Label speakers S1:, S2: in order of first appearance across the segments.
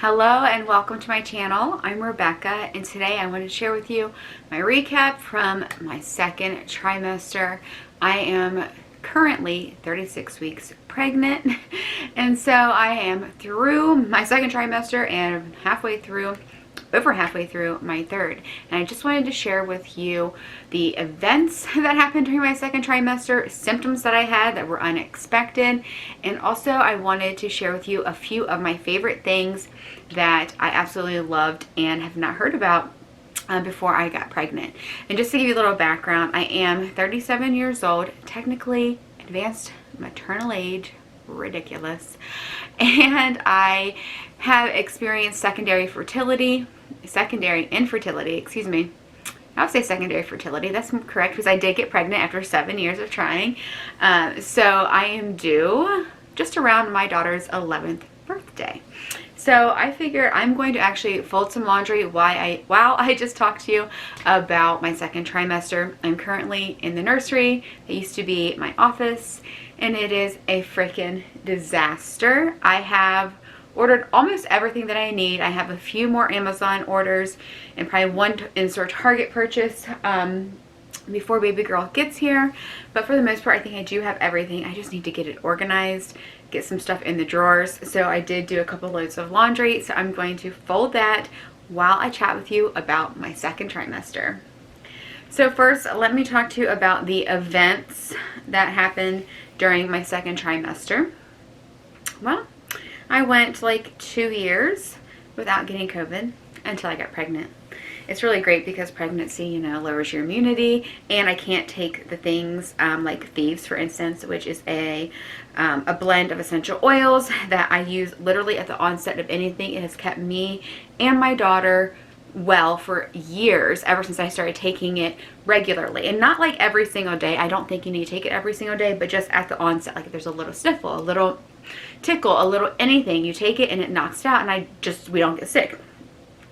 S1: Hello and welcome to my channel. I'm Rebecca and today I want to share with you my recap from my second trimester. I am currently 36 weeks pregnant and so I am through my second trimester and over halfway through my third. And I just wanted to share with you the events that happened during my second trimester, symptoms that I had that were unexpected, and also I wanted to share with you a few of my favorite things that I absolutely loved and have not heard about before I got pregnant. And just to give you a little background, I am 37 years old, technically advanced maternal age, ridiculous, and I have experienced secondary infertility, excuse me. I would say secondary fertility, that's correct, because I did get pregnant after 7 years of trying. So I am due just around my daughter's 11th birthday. So I figure I'm going to actually fold some laundry while I just talked to you about my second trimester. I'm currently in the nursery. It used to be my office, and it is a freaking disaster. I have ordered almost everything that I need. I have a few more Amazon orders and probably one in-store Target purchase before baby girl gets here. But for the most part, I think I do have everything. I just need to get it organized, get some stuff in the drawers. So I did do a couple loads of laundry. So I'm going to fold that while I chat with you about my second trimester. So first, let me talk to you about the events that happened during my second trimester. Well, I went like 2 years without getting COVID until I got pregnant. It's really great because pregnancy, you know, lowers your immunity, and I can't take the things like Thieves, for instance, which is a blend of essential oils that I use literally at the onset of anything. It has kept me and my daughter well for years, ever since I started taking it regularly. And not like every single day. I don't think you need to take it every single day, but just at the onset, like if there's a little sniffle, a little tickle, a little anything, you take it and it knocks it out, and we don't get sick,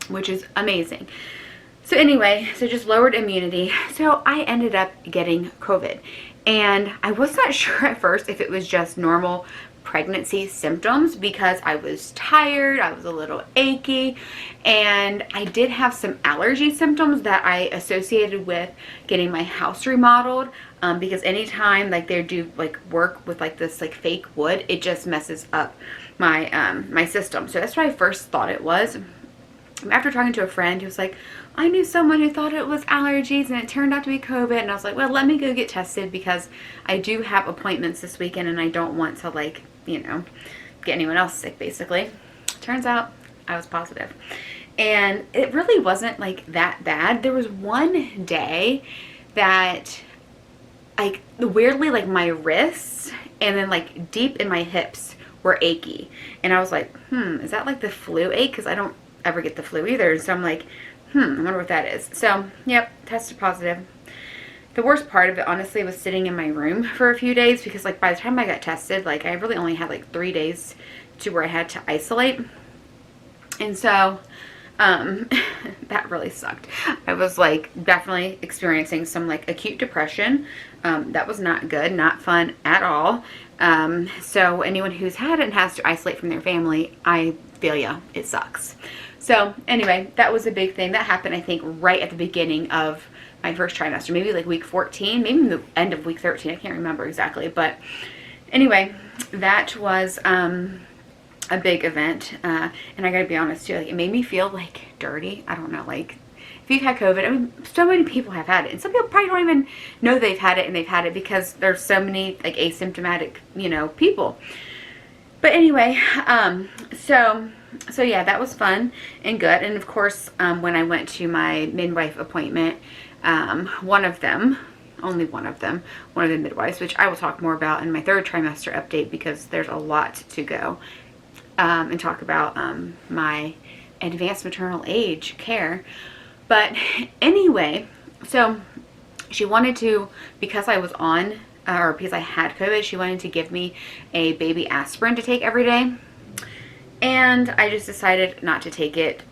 S1: which is amazing. So anyway, so just lowered immunity. So I ended up getting COVID, and I was not sure at first if it was just normal pregnancy symptoms because I was tired, I was a little achy, and I did have some allergy symptoms that I associated with getting my house remodeled, because anytime like they do like work with like this like fake wood, it just messes up my my system. So that's what I first thought it was. After talking to a friend who was like, I knew someone who thought it was allergies and it turned out to be COVID, and I was like, well, let me go get tested because I do have appointments this weekend and I don't want to, like, you know, get anyone else sick basically. Turns out I was positive, and it really wasn't like that bad. There was one day that like weirdly like my wrists and then like deep in my hips were achy, and I was like, is that like the flu ache? Because I don't ever get the flu either. So I'm like, I wonder what that is. So yep, tested positive. The worst part of it honestly was sitting in my room for a few days, because like by the time I got tested, like I really only had like 3 days to where I had to isolate. And so that really sucked. I was like definitely experiencing some like acute depression. That was not good, not fun at all. So anyone who's had it and has to isolate from their family, I feel ya, it sucks. So anyway, that was a big thing that happened, I think, right at the beginning of my first trimester, maybe like week 14, maybe the end of week 13. I can't remember exactly, but anyway, that was a big event, and I gotta be honest too, like it made me feel like dirty. I don't know, like if you've had COVID, I mean, so many people have had it, and some people probably don't even know they've had it, and they've had it because there's so many like asymptomatic, you know, people. But anyway, so yeah, that was fun and good. And of course, when I went to my midwife appointment, one of the midwives, which I will talk more about in my third trimester update, because there's a lot to go and talk about my advanced maternal age care. But anyway, so she wanted to, because I was on or because I had COVID, she wanted to give me a baby aspirin to take every day. And I just decided not to take it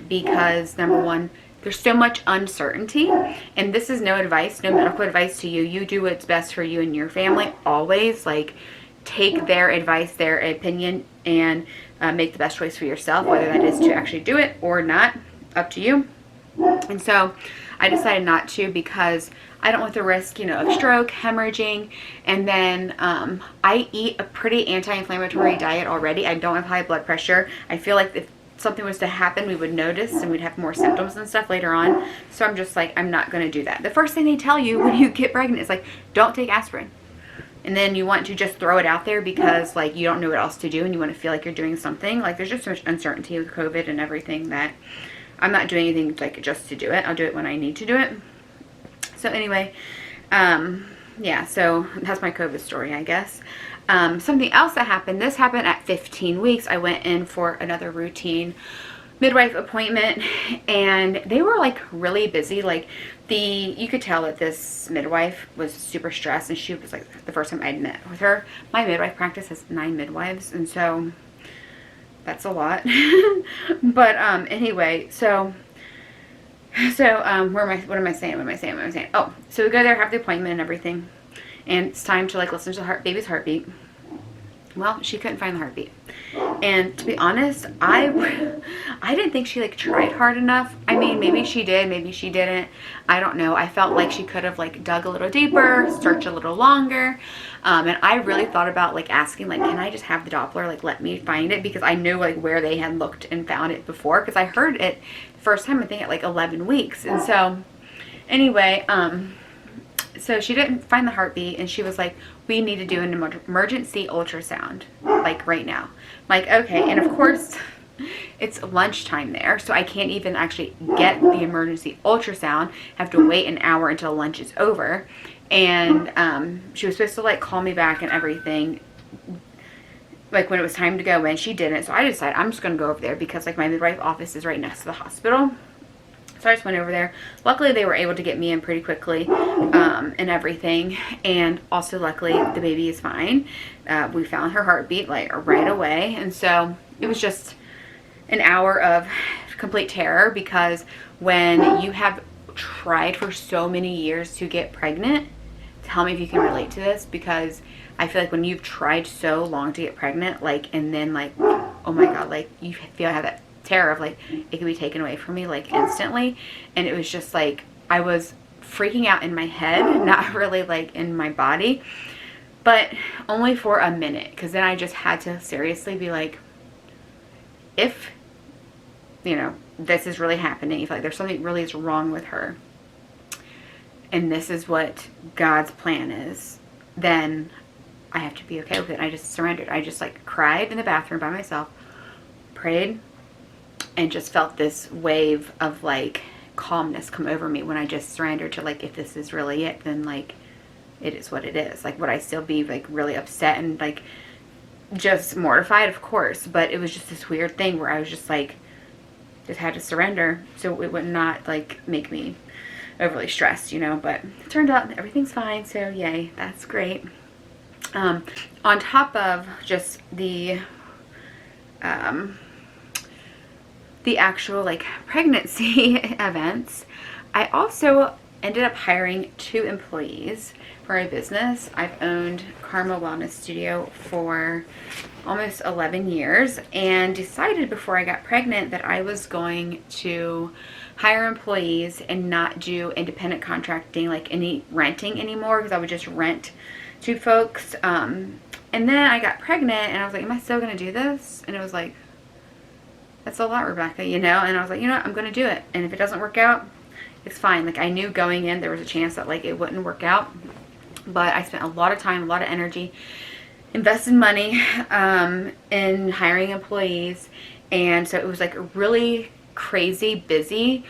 S1: because number one, there's so much uncertainty, and this is no advice, no medical advice to you. You do what's best for you and your family always. Like, take their advice, their opinion, and make the best choice for yourself, whether that is to actually do it or not, up to you. And so I decided not to because I don't want the risk, you know, of stroke, hemorrhaging. And then I eat a pretty anti-inflammatory diet already. I don't have high blood pressure. I feel like if something was to happen, we would notice and we'd have more symptoms and stuff later on. So I'm just like, I'm not going to do that. The first thing they tell you when you get pregnant is like, don't take aspirin. And then you want to just throw it out there because like you don't know what else to do and you want to feel like you're doing something. Like there's just so much uncertainty with COVID and everything that I'm not doing anything like just to do it. I'll do it when I need to do it. So anyway, yeah, so that's my COVID story, I guess. Something else that happened, this happened at 15 weeks. I went in for another routine midwife appointment and they were like really busy. Like you could tell that this midwife was super stressed, and she was like the first time I'd met with her. My midwife practice has 9 midwives, and so that's a lot. But anyway, so what am I saying? Oh, so we go there, have the appointment and everything, and it's time to like listen to the baby's heartbeat. Well, she couldn't find the heartbeat. And to be honest, I didn't think she like tried hard enough. I mean, maybe she did, maybe she didn't. I don't know. I felt like she could have like dug a little deeper, searched a little longer. And I really thought about like asking, like, can I just have the Doppler, like let me find it? Because I knew like where they had looked and found it before. Because I heard it the first time, I think at like 11 weeks. And so anyway, so she didn't find the heartbeat, and she was like, we need to do an emergency ultrasound, like right now. I'm like, okay. And of course, it's lunchtime there, so I can't even actually get the emergency ultrasound. I have to wait an hour until lunch is over. And she was supposed to like call me back and everything, like when it was time to go in. She didn't, so I decided I'm just going to go over there because like my midwife office is right next to the hospital. So I just went over there. Luckily, they were able to get me in pretty quickly and everything. And also, luckily, the baby is fine. We found her heartbeat like right away. And so it was just an hour of complete terror, because when you have tried for so many years to get pregnant, tell me if you can relate to this, because I feel like when you've tried so long to get pregnant, like, and then like, oh my God, like you feel I have that terror of like it could be taken away from me like instantly. And it was just like I was freaking out in my head, not really like in my body, but only for a minute, because then I just had to seriously be like, if you know this is really happening, if like there's something really is wrong with her and this is what God's plan is, then I have to be okay with it. I just surrendered. I just like cried in the bathroom by myself, prayed, and just felt this wave of like calmness come over me when I just surrendered to like, if this is really it, then like it is what it is. Like, would I still be like really upset and like just mortified? Of course, but it was just this weird thing where I was just like, just had to surrender so it would not like make me overly stressed, you know. But it turned out everything's fine, so yay, that's great. On top of just the actual like pregnancy events, I also ended up hiring 2 employees for a business. I've owned Karma Wellness Studio for almost 11 years and decided before I got pregnant that I was going to hire employees and not do independent contracting, like any renting anymore, because I would just rent to folks. And then I got pregnant and I was like, am I still going to do this? And it was like, that's a lot, Rebecca, you know? And I was like, you know what, I'm going to do it. And if it doesn't work out, it's fine. Like, I knew going in there was a chance that like it wouldn't work out, but I spent a lot of time, a lot of energy, invested money in hiring employees. And so it was like really crazy busy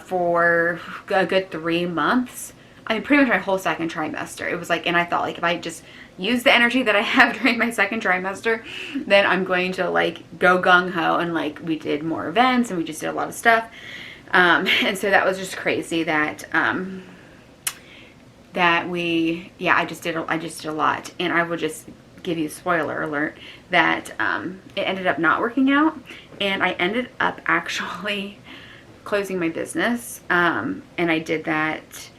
S1: for a good 3 months. I mean, pretty much my whole second trimester. It was like, and I thought like if I just use the energy that I have during my second trimester, then I'm going to like go gung-ho. And like we did more events and we just did a lot of stuff. And so that was just crazy that I just did a lot. And I will just give you a spoiler alert that it ended up not working out, and I ended up actually closing my business, and I did that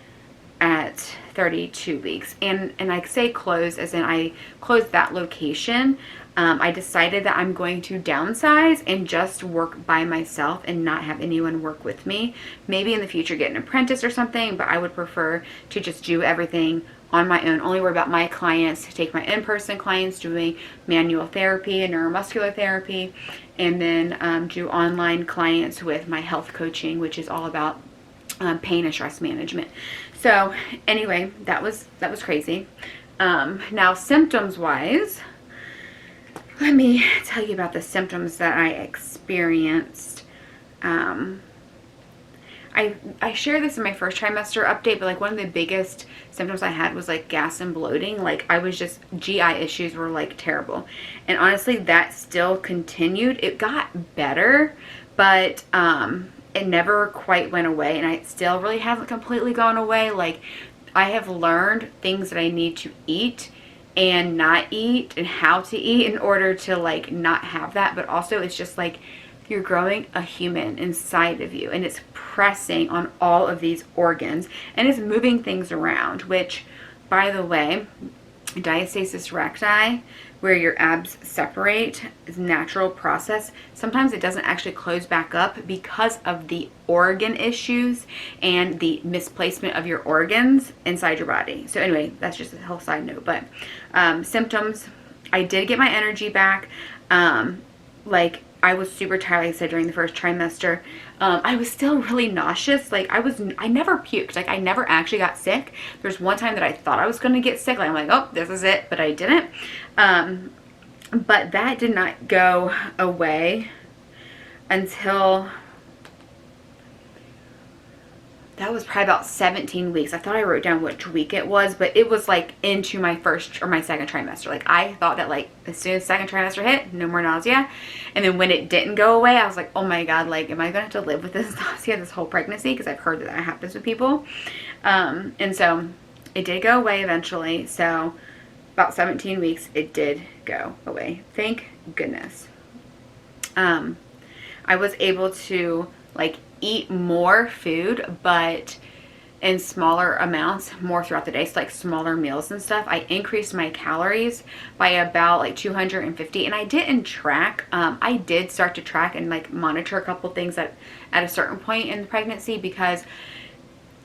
S1: at 32 weeks. And I say close as in I closed that location. I decided that I'm going to downsize and just work by myself and not have anyone work with me. Maybe in the future get an apprentice or something, but I would prefer to just do everything on my own. Only worry about my clients, take my in-person clients doing manual therapy and neuromuscular therapy, and then do online clients with my health coaching, which is all about pain and stress management. So anyway, that was crazy. Now symptoms wise, let me tell you about the symptoms that I experienced. I shared this in my first trimester update, but like one of the biggest symptoms I had was like gas and bloating. Like I was just, GI issues were like terrible. And honestly, that still continued. It got better, but it never quite went away, and it still really hasn't completely gone away. Like I have learned things that I need to eat and not eat and how to eat in order to like not have that. But also it's just like you're growing a human inside of you, and it's pressing on all of these organs and it's moving things around, which, by the way, diastasis recti, where your abs separate, is a natural process. Sometimes it doesn't actually close back up because of the organ issues and the misplacement of your organs inside your body. So anyway, that's just a whole side note. But symptoms, I did get my energy back. Like I was super tired, like I said, during the first trimester. I was still really nauseous. Like I never puked. Like I never actually got sick. There's one time that I thought I was going to get sick. Like I'm like, oh, this is it, but I didn't. But that did not go away until, that was probably about 17 weeks. I thought I wrote down which week it was, but it was like into my first or my second trimester. Like I thought that like as soon as second trimester hit, no more nausea. And then when it didn't go away, I was like, oh my God, like am I gonna have to live with this nausea this whole pregnancy? Because I've heard that that happens with people. And so it did go away eventually. So about 17 weeks, it did go away. Thank goodness. I was able to like eat more food, but in smaller amounts, more throughout the day. So like smaller meals and stuff. I increased my calories by about like 250, and I didn't track. I did start to track and like monitor a couple things at a certain point in the pregnancy, because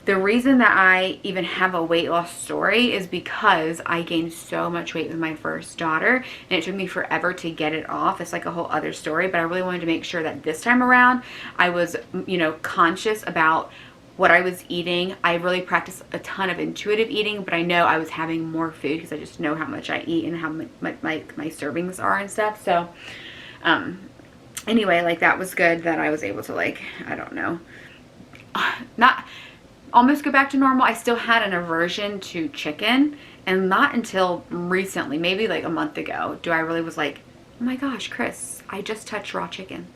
S1: the reason that I even have a weight loss story is because I gained so much weight with my first daughter, and it took me forever to get it off. It's like a whole other story, but I really wanted to make sure that this time around I was, you know, conscious about what I was eating. I really practiced a ton of intuitive eating, but I know I was having more food because I just know how much I eat and how my servings are and stuff. So anyway, like that was good that I was able to, like, I don't know, not almost go back to normal. I still had an aversion to chicken, and not until recently, maybe like a month ago, do I really was like, oh my gosh, Chris, I just touched raw chicken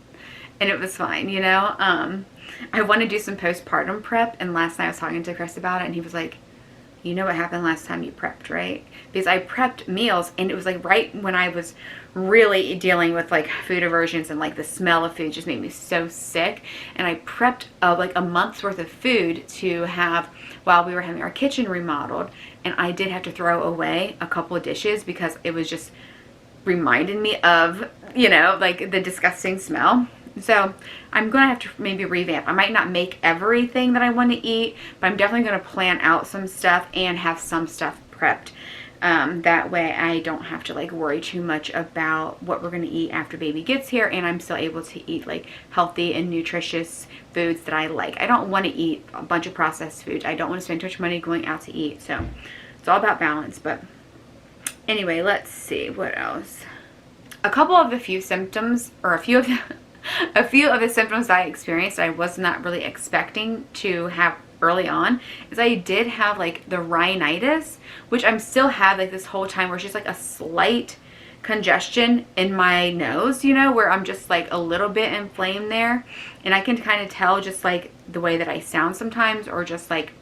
S1: and it was fine, you know. I want to do some postpartum prep, and last night I was talking to Chris about it, and he was like, you know what happened last time you prepped, right? Because I prepped meals, and it was like right when I was really dealing with like food aversions, and like the smell of food just made me so sick. And I prepped like a month's worth of food to have while we were having our kitchen remodeled, and I did have to throw away a couple of dishes because it was just reminded me of, you know, like the disgusting smell. So I'm going to have to maybe revamp. I might not make everything that I want to eat, but I'm definitely going to plan out some stuff and have some stuff prepped. That way I don't have to like worry too much about what we're going to eat after baby gets here, and I'm still able to eat like healthy and nutritious foods that I like. I don't want to eat a bunch of processed food. I don't want to spend too much money going out to eat. So it's all about balance. But anyway, let's see what else. A couple of the few symptoms, or a few of the symptoms that I experienced I was not really expecting to have early on is I did have like the rhinitis, which I'm still have like this whole time, where it's just like a slight congestion in my nose, you know, where I'm just like a little bit inflamed there, and I can kind of tell just like the way that I sound sometimes, or just like,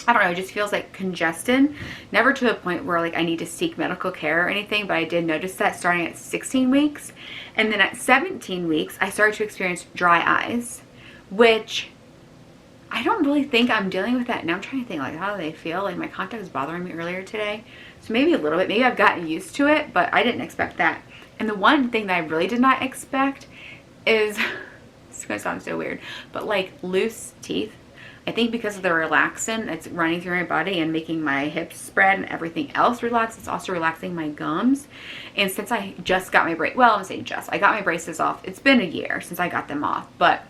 S1: I don't know, it just feels like congested. Never to a point where like I need to seek medical care or anything, but I did notice that starting at 16 weeks. And then at 17 weeks, I started to experience dry eyes, which I don't really think I'm dealing with that now. I'm trying to think like, how do they feel? Like my contact was bothering me earlier today. So maybe a little bit, maybe I've gotten used to it, but I didn't expect that. And the one thing that I really did not expect is, it's gonna sound so weird, but like loose teeth. I think because of the relaxin that's running through my body and making my hips spread and everything else relax, it's also relaxing my gums. And since I just got my braces, well, I'm saying just, I got my braces off. It's been a year since I got them off, but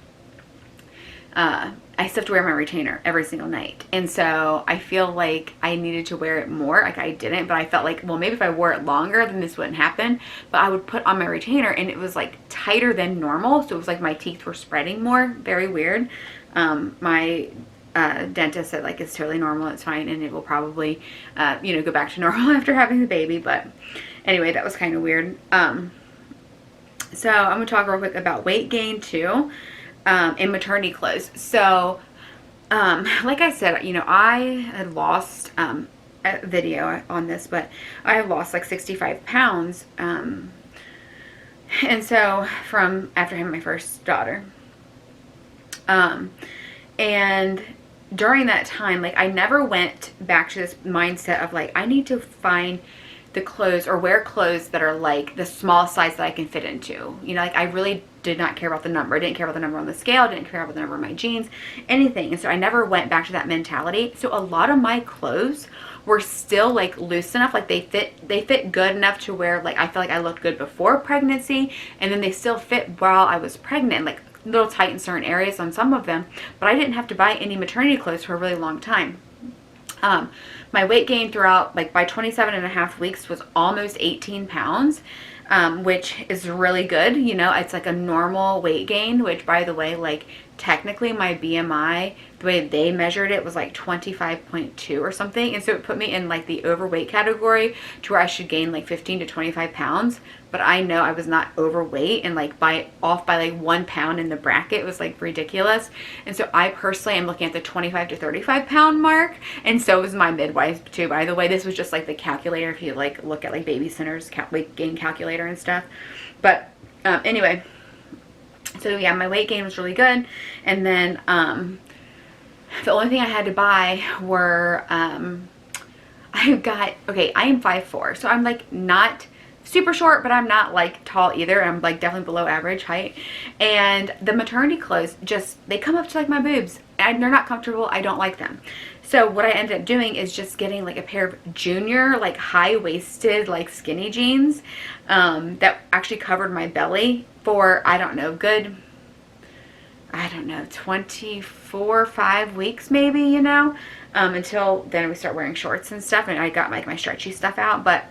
S1: I still have to wear my retainer every single night. And so I feel like I needed to wear it more. Like I didn't, but I felt like, well, maybe if I wore it longer, then this wouldn't happen. But I would put on my retainer and it was like tighter than normal. So it was like my teeth were spreading more. Very weird. My dentist said like it's totally normal, it's fine, and it will probably you know, go back to normal after having the baby. But anyway, that was kind of weird. So I'm gonna talk real quick about weight gain too, and maternity clothes. So like I said, you know, I had lost a video on this, but I have lost like 65 pounds, and so from after having my first daughter, and during that time, like I never went back to this mindset of like, I need to find the clothes or wear clothes that are like the small size that I can fit into. You know, like I really did not care about the number. I didn't care about the number on the scale. I didn't care about the number of my jeans, anything. And so I never went back to that mentality. So a lot of my clothes were still like loose enough, like they fit good enough to where like I feel like I looked good before pregnancy, and then they still fit while I was pregnant, like a little tight in certain areas on some of them, but I didn't have to buy any maternity clothes for a really long time. My weight gain throughout, like by 27.5 weeks, was almost 18 pounds, which is really good. You know, it's like a normal weight gain, which by the way, like technically my BMI, the way they measured it, was like 25.2 or something. And so it put me in like the overweight category to where I should gain like 15 to 25 pounds. But I know I was not overweight, and like off by like 1 pound in the bracket was like ridiculous. And so I personally am looking at the 25 to 35 pound mark. And so was my midwife too, by the way. This was just like the calculator if you like look at like Baby Center's weight gain calculator and stuff. But anyway, so yeah, my weight gain was really good. And then the only thing I had to buy were I am 5'4", so I'm like not super short, but I'm not like tall either. I'm like definitely below average height. And the maternity clothes, just they come up to like my boobs and they're not comfortable. I don't like them. So what I ended up doing is just getting like a pair of junior, like high-waisted, like skinny jeans that actually covered my belly for, I don't know, 24, 5 weeks maybe, you know, until then we start wearing shorts and stuff, and I got like my stretchy stuff out. But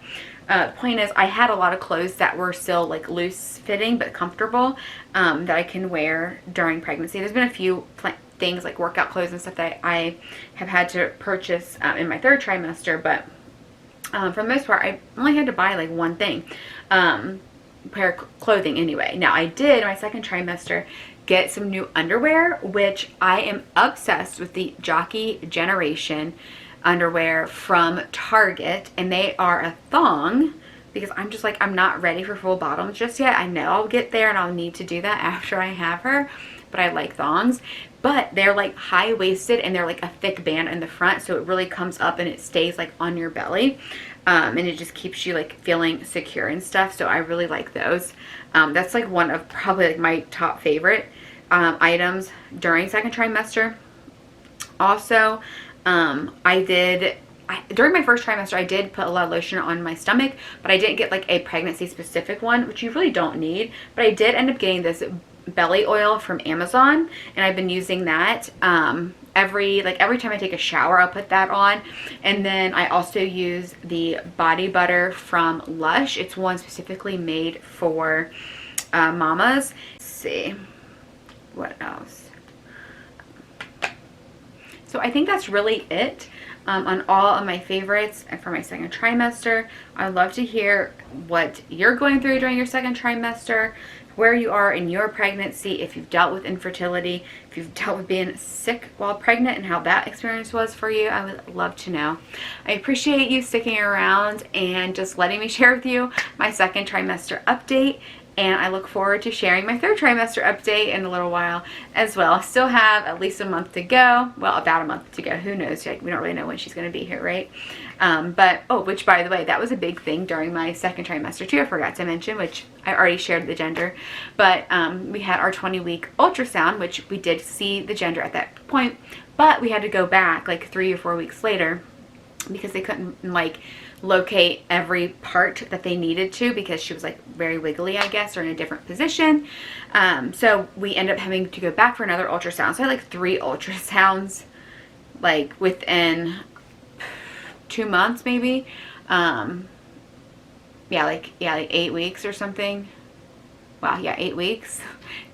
S1: the point is, I had a lot of clothes that were still like loose fitting but comfortable, that I can wear during pregnancy. There's been a few things like workout clothes and stuff that I have had to purchase in my third trimester, but for the most part I only had to buy like one thing, pair of clothing anyway. Now I did my second trimester get some new underwear, which I am obsessed with the Jockey Generation underwear from Target, and they are a thong because I'm just like, I'm not ready for full bottoms just yet. I know I'll get there and I'll need to do that after I have her, but I like thongs. But they're like high-waisted and they're like a thick band in the front, so it really comes up and it stays like on your belly, and it just keeps you like feeling secure and stuff. So I really like those. That's like one of probably like my top favorite items during second trimester. Also, during my first trimester, I did put a lot of lotion on my stomach, but I didn't get like a pregnancy specific one, which you really don't need. But I did end up getting this belly oil from Amazon, and I've been using that every time I take a shower. I'll put that on. And then I also use the body butter from Lush. It's one specifically made for mamas. Let's see what else. So I think that's really it on all of my favorites for my second trimester. I'd love to hear what you're going through during your second trimester, where you are in your pregnancy, if you've dealt with infertility, if you've dealt with being sick while pregnant, and how that experience was for you. I would love to know. I appreciate you sticking around and just letting me share with you my second trimester update. and I look forward to sharing my third trimester update in a little while as well. I still have at least a month to go. Well, about a month to go. Who knows? We don't really know when she's going to be here, right? But, oh, which by the way, that was a big thing during my second trimester too. I forgot to mention, which I already shared the gender. But we had our 20-week ultrasound, which we did see the gender at that point. But we had to go back like 3 or 4 weeks later because they couldn't like locate every part that they needed to, because she was like very wiggly, I guess, or in a different position. So we ended up having to go back for another ultrasound. So I had like 3 ultrasounds like within 2 months maybe. Yeah, like 8 weeks or something. Wow, yeah, 8 weeks.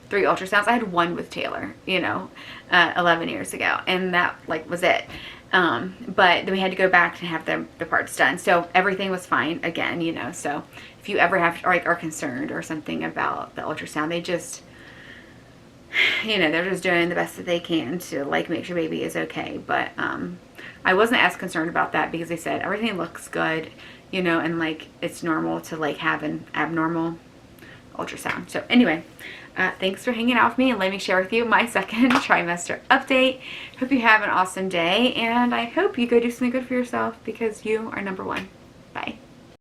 S1: 3 ultrasounds. I had 1 with Taylor, 11 years ago, and that like was it. But then we had to go back to have the parts done. So everything was fine again, so if you ever have, or like are concerned or something about the ultrasound, they just, they're just doing the best that they can to like make sure baby is okay. But, I wasn't as concerned about that because they said everything looks good, and like it's normal to like have an abnormal ultrasound. So anyway, thanks for hanging out with me and let me share with you my second trimester update. Hope you have an awesome day, and I hope you go do something good for yourself because you are number 1.